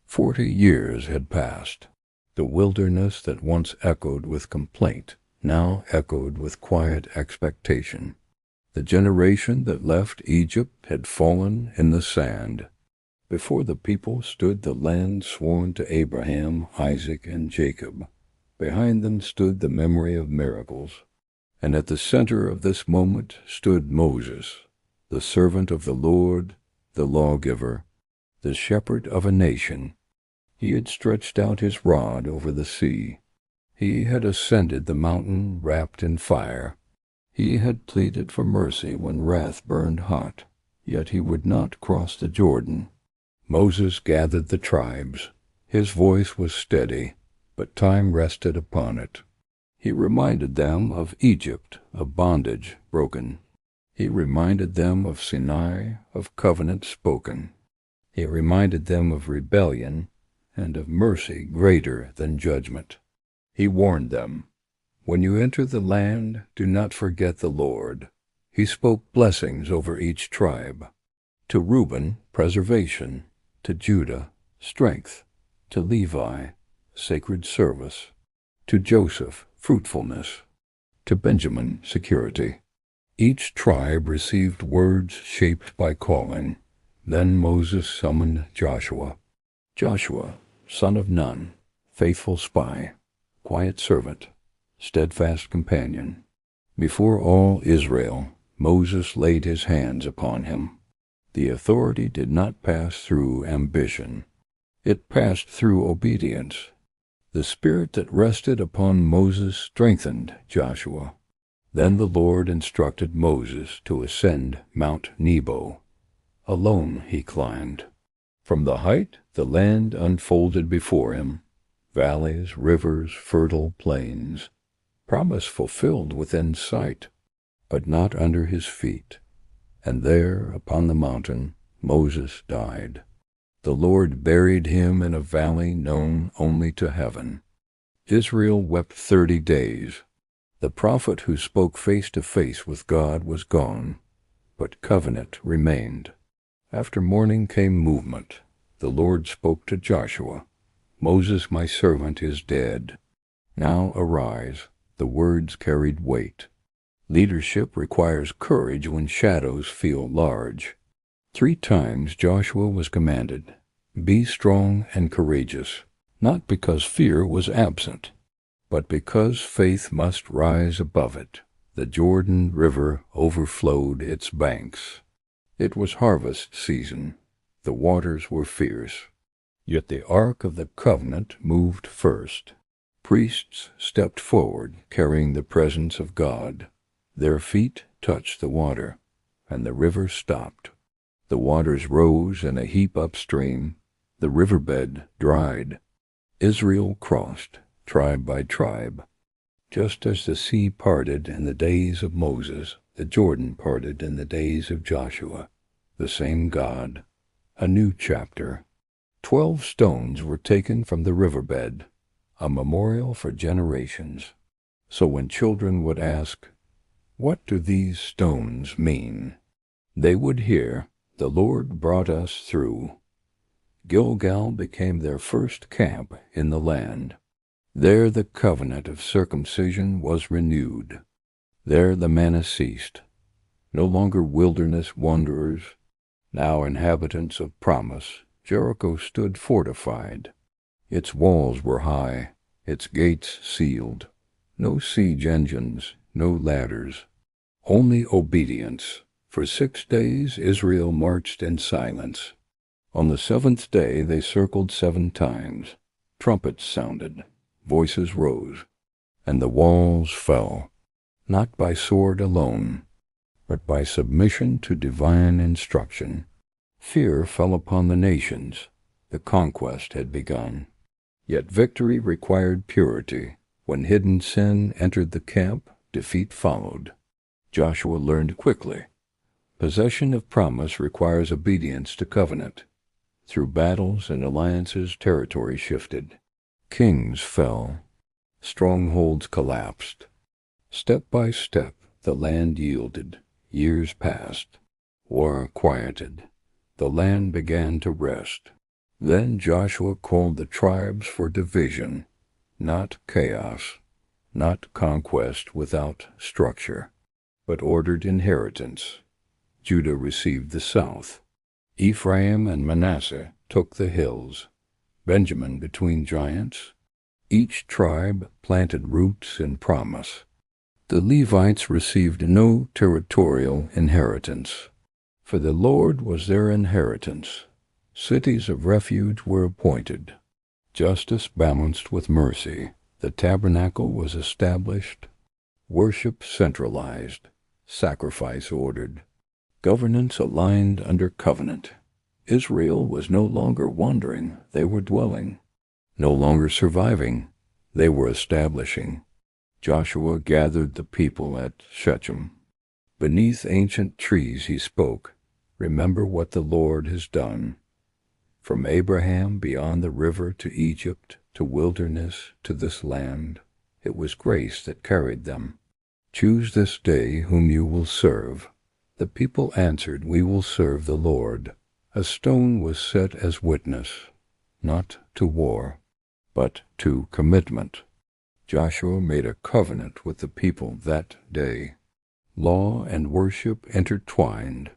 40 years had passed. The wilderness that once echoed with complaint now echoed with quiet expectation. The generation that left Egypt had fallen in the sand. Before the people stood the land sworn to Abraham, Isaac, and Jacob. Behind them stood the memory of miracles. And at the center of this moment stood Moses, the servant of the Lord, the lawgiver, the shepherd of a nation. He had stretched out his rod over the sea. He had ascended the mountain wrapped in fire. He had pleaded for mercy when wrath burned hot, yet he would not cross the Jordan. Moses gathered the tribes. His voice was steady, but time rested upon it. He reminded them of Egypt, of bondage broken. He reminded them of Sinai, of covenant spoken. He reminded them of rebellion and of mercy greater than judgment. He warned them, "When you enter the land, do not forget the Lord." He spoke blessings over each tribe. To Reuben, preservation. To Judah, strength. To Levi, sacred service. To Joseph, fruitfulness. To Benjamin, security. Each tribe received words shaped by calling. Then Moses summoned Joshua. Joshua, son of Nun, faithful spy, quiet servant, steadfast companion. Before all Israel, Moses laid his hands upon him. The authority did not pass through ambition. It passed through obedience. The spirit that rested upon Moses strengthened Joshua. Then the Lord instructed Moses to ascend Mount Nebo. Alone he climbed. From the height the land unfolded before him, valleys, rivers, fertile plains, promise fulfilled within sight, but not under his feet. And there, upon the mountain, Moses died. The Lord buried him in a valley known only to heaven. Israel wept 30 days. The prophet who spoke face to face with God was gone, but covenant remained. After mourning came movement. The Lord spoke to Joshua, "Moses, my servant, is dead. Now arise." The words carried weight. Leadership requires courage when shadows feel large. 3 times Joshua was commanded, "Be strong and courageous," not because fear was absent, but because faith must rise above it. The Jordan River overflowed its banks. It was harvest season. The waters were fierce. Yet the Ark of the Covenant moved first. Priests stepped forward, carrying the presence of God. Their feet touched the water, and the river stopped. The waters rose in a heap upstream. The riverbed dried. Israel crossed, tribe by tribe. Just as the sea parted in the days of Moses, the Jordan parted in the days of Joshua. The same God. A new chapter. 12 stones were taken from the riverbed, a memorial for generations. So when children would ask, "What do these stones mean?" they would hear, "The Lord brought us through." Gilgal became their first camp in the land. There the covenant of circumcision was renewed. There the manna ceased. No longer wilderness wanderers, now inhabitants of promise, Jericho stood fortified. Its walls were high, its gates sealed. No siege engines, no ladders, only obedience. For 6 days Israel marched in silence. On the 7th day they circled 7 times. Trumpets sounded, voices rose, and the walls fell, not by sword alone, but by submission to divine instruction. Fear fell upon the nations. The conquest had begun. Yet victory required purity. When hidden sin entered the camp, defeat followed. Joshua learned quickly. Possession of promise requires obedience to covenant. Through battles and alliances, territory shifted. Kings fell. Strongholds collapsed. Step by step, the land yielded. Years passed. War quieted. The land began to rest. Then Joshua called the tribes for division, not chaos, not conquest without structure, but ordered inheritance. Judah received the south. Ephraim and Manasseh took the hills. Benjamin between giants. Each tribe planted roots in promise. The Levites received no territorial inheritance, for the Lord was their inheritance. Cities of refuge were appointed. Justice balanced with mercy. The tabernacle was established. Worship centralized. Sacrifice ordered. Governance aligned under covenant. Israel was no longer wandering, they were dwelling. No longer surviving, they were establishing. Joshua gathered the people at Shechem. Beneath ancient trees he spoke, "Remember what the Lord has done. From Abraham beyond the river to Egypt, to wilderness, to this land, it was grace that carried them. Choose this day whom you will serve." The people answered, "We will serve the Lord." A stone was set as witness, not to war, but to commitment. Joshua made a covenant with the people that day. Law and worship intertwined,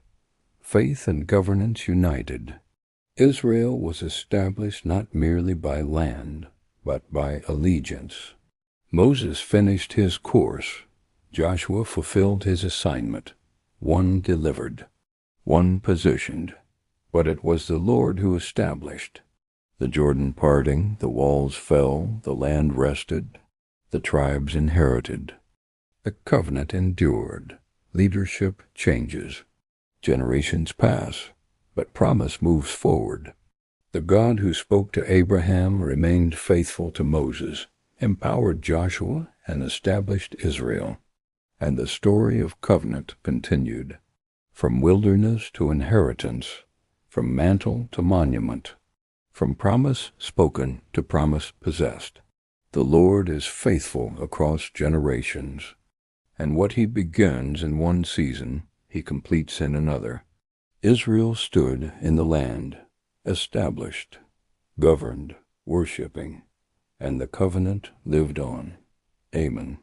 faith and governance united. Israel was established not merely by land, but by allegiance. Moses finished his course. Joshua fulfilled his assignment. One delivered, one positioned, but it was the Lord who established. The Jordan parting, the walls fell, the land rested, the tribes inherited. The covenant endured. Leadership changes. Generations pass, but promise moves forward. The God who spoke to Abraham remained faithful to Moses, empowered Joshua, and established Israel. And the story of covenant continued, from wilderness to inheritance, from mantle to monument, from promise spoken to promise possessed. The Lord is faithful across generations, and what he begins in one season, he completes in another. Israel stood in the land, established, governed, worshiping, and the covenant lived on. Amen.